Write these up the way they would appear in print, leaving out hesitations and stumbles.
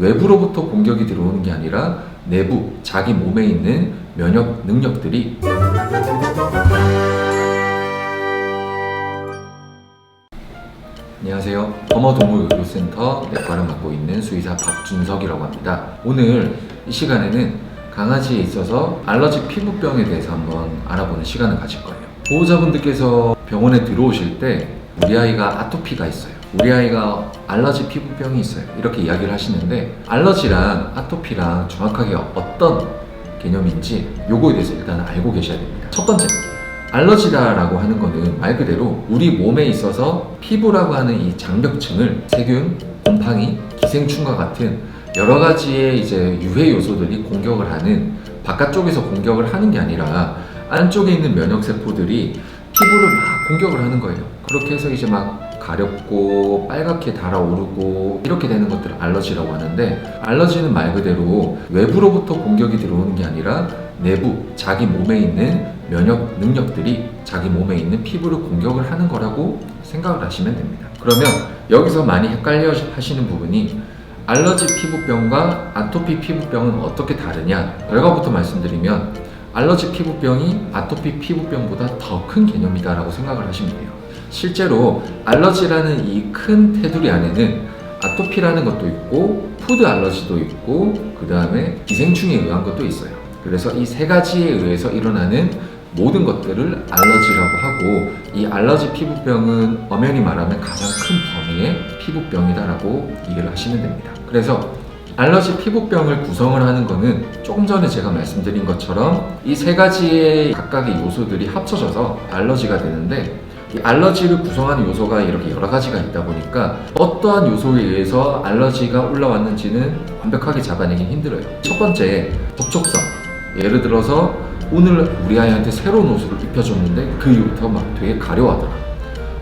외부로부터 공격이 들어오는 게 아니라 내부, 자기 몸에 있는 면역 능력들이 안녕하세요. 범어동물의료센터 내과를 맡고 있는 수의사 박준석이라고 합니다. 오늘 이 시간에는 강아지에 있어서 알러지 피부병에 대해서 한번 알아보는 시간을 가질 거예요. 보호자분들께서 병원에 들어오실 때 우리 아이가 아토피가 있어요. 우리 아이가 알러지 피부병이 있어요. 이렇게 이야기를 하시는데 알러지랑 아토피랑 정확하게 어떤 개념인지 요거에 대해서 일단 알고 계셔야 됩니다. 첫 번째, 알러지라고 하는 거는 말 그대로 우리 몸에 있어서 피부라고 하는 이 장벽층을 세균, 곰팡이, 기생충과 같은 여러 가지의 이제 유해 요소들이 공격을 하는, 바깥쪽에서 공격을 하는 게 아니라 안쪽에 있는 면역 세포들이 피부를 막 공격을 하는 거예요. 그렇게 해서 이제 막 가렵고 빨갛게 달아오르고 이렇게 되는 것들을 알러지라고 하는데, 알러지는 말 그대로 외부로부터 공격이 들어오는 게 아니라 내부, 자기 몸에 있는 면역 능력들이 자기 몸에 있는 피부를 공격을 하는 거라고 생각을 하시면 됩니다. 그러면 여기서 많이 헷갈려 하시는 부분이 알러지 피부병과 아토피 피부병은 어떻게 다르냐? 결과부터 말씀드리면 알러지 피부병이 아토피 피부병보다 더 큰 개념이다 라고 생각을 하시면 돼요. 실제로 알러지라는 이 큰 테두리 안에는 아토피라는 것도 있고 푸드 알러지도 있고 그 다음에 기생충에 의한 것도 있어요. 그래서 이 세 가지에 의해서 일어나는 모든 것들을 알러지라고 하고, 이 알러지 피부병은 엄연히 말하면 가장 큰 범위의 피부병이다라고 이해를 하시면 됩니다. 그래서 알러지 피부병을 구성을 하는 거는 조금 전에 제가 말씀드린 것처럼 이 세 가지의 각각의 요소들이 합쳐져서 알러지가 되는데, 이 알러지를 구성하는 요소가 이렇게 여러 가지가 있다 보니까 어떠한 요소에 의해서 알러지가 올라왔는지는 완벽하게 잡아내기 힘들어요. 첫 번째, 접촉성. 예를 들어서 오늘 우리 아이한테 새로운 옷을 입혀줬는데 그 이후부터 막 되게 가려워하더라.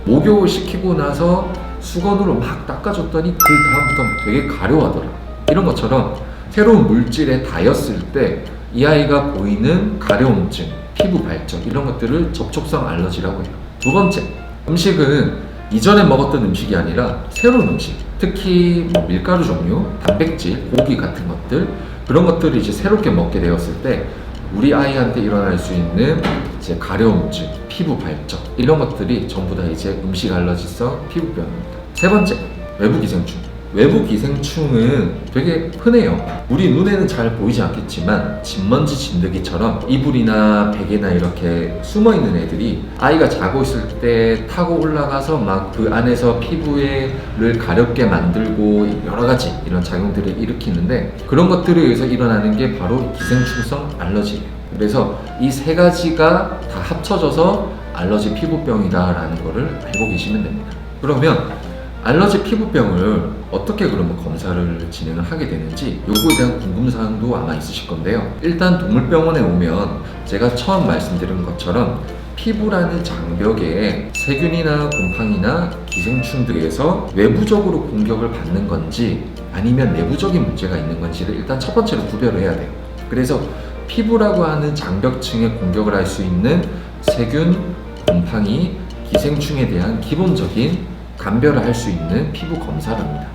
목욕을 시키고 나서 수건으로 막 닦아줬더니 그 다음부터 되게 가려워하더라. 이런 것처럼 새로운 물질에 닿였을 때 이 아이가 보이는 가려움증, 피부 발적, 이런 것들을 접촉성 알러지라고 해요. 두 번째, 음식은 이전에 먹었던 음식이 아니라 새로운 음식, 특히 밀가루 종류, 단백질, 고기 같은 것들, 그런 것들을 이제 새롭게 먹게 되었을 때 우리 아이한테 일어날 수 있는 이제 가려움증, 피부 발적, 이런 것들이 전부 다 이제 음식 알러지성 피부병입니다. 세 번째, 외부 기생충. 외부 기생충은 되게 흔해요. 우리 눈에는 잘 보이지 않겠지만 진먼지 진드기처럼 이불이나 베개나 이렇게 숨어있는 애들이 아이가 자고 있을 때 타고 올라가서 막 그 안에서 피부를 가렵게 만들고 여러 가지 이런 작용들을 일으키는데, 그런 것들에 의해서 일어나는 게 바로 기생충성 알러지예요. 그래서 이 세 가지가 다 합쳐져서 알러지 피부병이다라는 거를 알고 계시면 됩니다. 그러면 알러지 피부병을 어떻게 그러면 검사를 진행을 하게 되는지, 요거에 대한 궁금사항도 아마 있으실 건데요. 일단 동물병원에 오면 제가 처음 말씀드린 것처럼 피부라는 장벽에 세균이나 곰팡이나 기생충들에서 외부적으로 공격을 받는 건지 아니면 내부적인 문제가 있는 건지를 일단 첫 번째로 구별을 해야 돼요. 그래서 피부라고 하는 장벽층에 공격을 할 수 있는 세균, 곰팡이, 기생충에 대한 기본적인 감별을 할 수 있는 피부 검사를 합니다.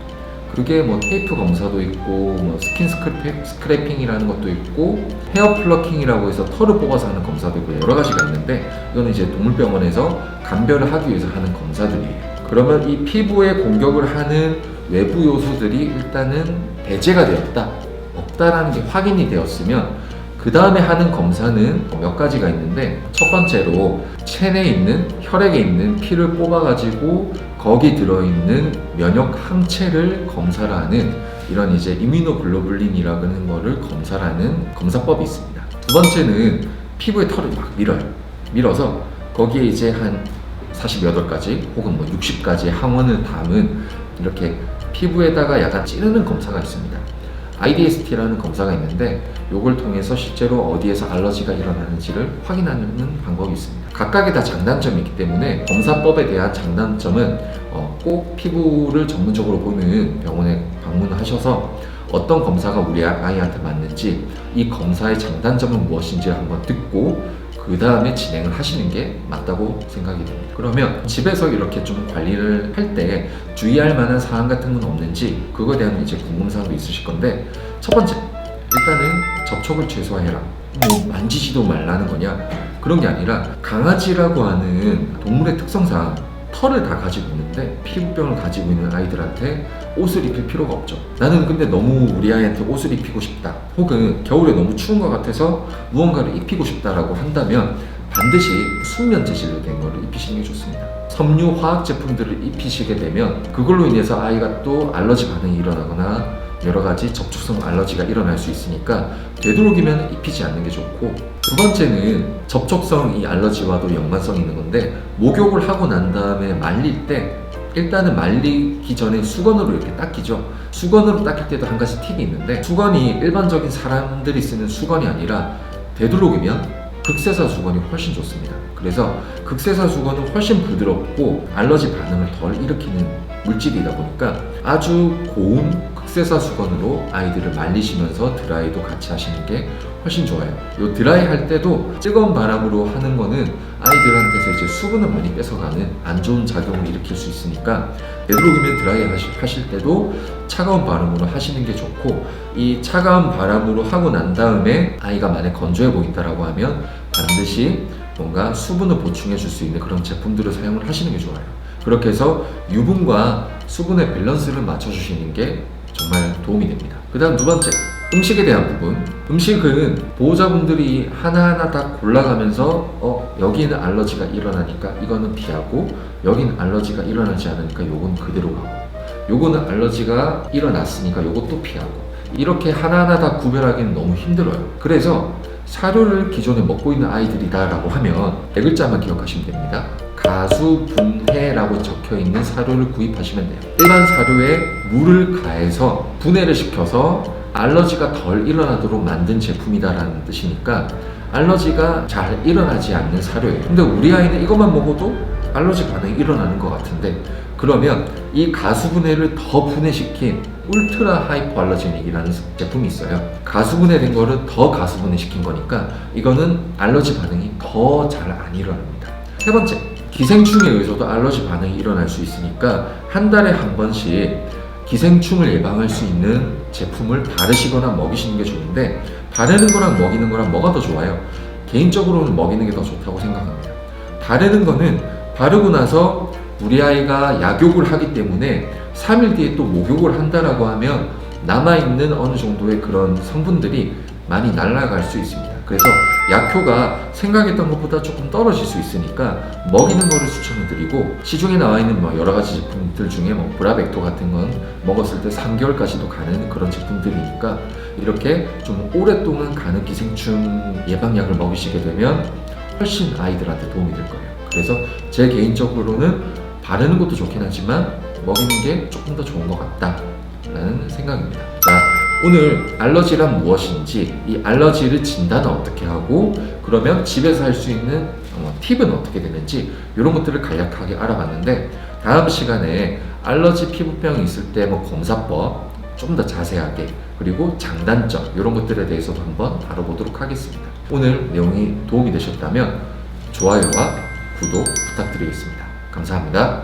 그게 뭐 테이프 검사도 있고 뭐 스킨 스크래핑이라는 것도 있고 헤어 플러킹이라고 해서 털을 뽑아서 하는 검사도 있고 여러 가지가 있는데, 이거는 이제 동물병원에서 감별을 하기 위해서 하는 검사들이에요. 그러면 이 피부에 공격을 하는 외부 요소들이 일단은 배제가 되었다, 없다라는 게 확인이 되었으면 그 다음에 하는 검사는 몇 가지가 있는데, 첫 번째로 체내에 있는, 혈액에 있는 피를 뽑아가지고 거기 들어있는 면역 항체를 검사를 하는 이런 이제 이뮤노글로불린이라는 거를 검사를 하는 검사법이 있습니다. 두 번째는 피부에 털을 막 밀어서 거기에 이제 한 48가지 혹은 뭐 60가지의 항원을 담은 이렇게 피부에다가 약간 찌르는 검사가 있습니다. IDST라는 검사가 있는데 이걸 통해서 실제로 어디에서 알러지가 일어나는지를 확인하는 방법이 있습니다. 각각의 다 장단점이 있기 때문에 검사법에 대한 장단점은 꼭 피부를 전문적으로 보는 병원에 방문하셔서 어떤 검사가 우리 아이한테 맞는지, 이 검사의 장단점은 무엇인지를 한번 듣고 그 다음에 진행을 하시는 게 맞다고 생각이 됩니다. 그러면 집에서 이렇게 좀 관리를 할 때 주의할 만한 사항 같은 건 없는지 그거에 대한 이제 궁금사항도 있으실 건데, 첫 번째, 일단은 접촉을 최소화해라. 뭐 만지지도 말라는 거냐? 그런 게 아니라 강아지라고 하는 동물의 특성상 털을 다 가지고 있는데 피부병을 가지고 있는 아이들한테 옷을 입힐 필요가 없죠. 나는 근데 너무 우리 아이한테 옷을 입히고 싶다, 혹은 겨울에 너무 추운 것 같아서 무언가를 입히고 싶다라고 한다면 반드시 순면 재질로 된 거를 입히시는 게 좋습니다. 섬유 화학 제품들을 입히시게 되면 그걸로 인해서 아이가 또 알러지 반응이 일어나거나 여러 가지 접촉성 알러지가 일어날 수 있으니까 되도록이면 입히지 않는 게 좋고, 두 번째는 접촉성 이 알러지와도 연관성이 있는 건데, 목욕을 하고 난 다음에 말릴 때 일단은 말리기 전에 수건으로 이렇게 닦이죠. 수건으로 닦일 때도 한 가지 팁이 있는데, 수건이 일반적인 사람들이 쓰는 수건이 아니라 되도록이면 극세사 수건이 훨씬 좋습니다. 그래서 극세사 수건은 훨씬 부드럽고 알러지 반응을 덜 일으키는 물질이다 보니까 아주 고운 극세사 수건으로 아이들을 말리시면서 드라이도 같이 하시는 게 훨씬 좋아요. 요 드라이 할 때도 뜨거운 바람으로 하는 거는 아이들한테서 이제 수분을 많이 뺏어가는 안 좋은 작용을 일으킬 수 있으니까 되도록이면 드라이 하실 때도 차가운 바람으로 하시는 게 좋고, 이 차가운 바람으로 하고 난 다음에 아이가 만약 건조해 보인다라고 하면 반드시 뭔가 수분을 보충해 줄 수 있는 그런 제품들을 사용을 하시는 게 좋아요. 그렇게 해서 유분과 수분의 밸런스를 맞춰주시는 게 정말 도움이 됩니다. 그 다음 두 번째, 음식에 대한 부분. 음식은 보호자분들이 하나하나 다 골라가면서 여기는 알러지가 일어나니까 이거는 피하고, 여기는 알러지가 일어나지 않으니까 요건 그대로 가고, 요거는 알러지가 일어났으니까 요것도 피하고, 이렇게 하나하나 다 구별하기는 너무 힘들어요. 그래서 사료를 기존에 먹고 있는 아이들이다 라고 하면 네 글자만 기억하시면 됩니다. 가수분해라고 적혀있는 사료를 구입하시면 돼요. 일반 사료에 물을 가해서 분해를 시켜서 알러지가 덜 일어나도록 만든 제품이다라는 뜻이니까 알러지가 잘 일어나지 않는 사료예요. 근데 우리 아이는 이것만 먹어도 알러지 반응이 일어나는 것 같은데, 그러면 이 가수분해를 더 분해시킨 울트라 하이퍼 알러제닉이라는 제품이 있어요. 가수분해된 거를 더 가수분해시킨 거니까 이거는 알러지 반응이 더 잘 안 일어납니다. 세 번째, 기생충에 의해서도 알러지 반응이 일어날 수 있으니까 한 달에 한 번씩 기생충을 예방할 수 있는 제품을 바르시거나 먹이시는 게 좋은데, 바르는 거랑 먹이는 거랑 뭐가 더 좋아요? 개인적으로는 먹이는 게 더 좋다고 생각합니다. 바르는 거는 바르고 나서 우리 아이가 약욕을 하기 때문에 3일 뒤에 또 목욕을 한다라고 하면 남아있는 어느 정도의 그런 성분들이 많이 날아갈 수 있습니다. 그래서 약효가 생각했던 것보다 조금 떨어질 수 있으니까 먹이는 거를 추천을 드리고, 시중에 나와 있는 여러 가지 제품들 중에 브라벡토 같은 건 먹었을 때 3개월까지도 가는 그런 제품들이니까 이렇게 좀 오랫동안 가는 기생충 예방약을 먹이시게 되면 훨씬 아이들한테 도움이 될 거예요. 그래서 제 개인적으로는 바르는 것도 좋긴 하지만 먹이는 게 조금 더 좋은 것 같다라는 생각입니다. 자, 오늘 알러지란 무엇인지, 이 알러지를 진단은 어떻게 하고, 그러면 집에서 할 수 있는 팁은 어떻게 되는지, 이런 것들을 간략하게 알아봤는데, 다음 시간에 알러지 피부병이 있을 때 검사법 좀 더 자세하게, 그리고 장단점 이런 것들에 대해서도 한번 다뤄보도록 하겠습니다. 오늘 내용이 도움이 되셨다면 좋아요와 구독 부탁드리겠습니다. 감사합니다.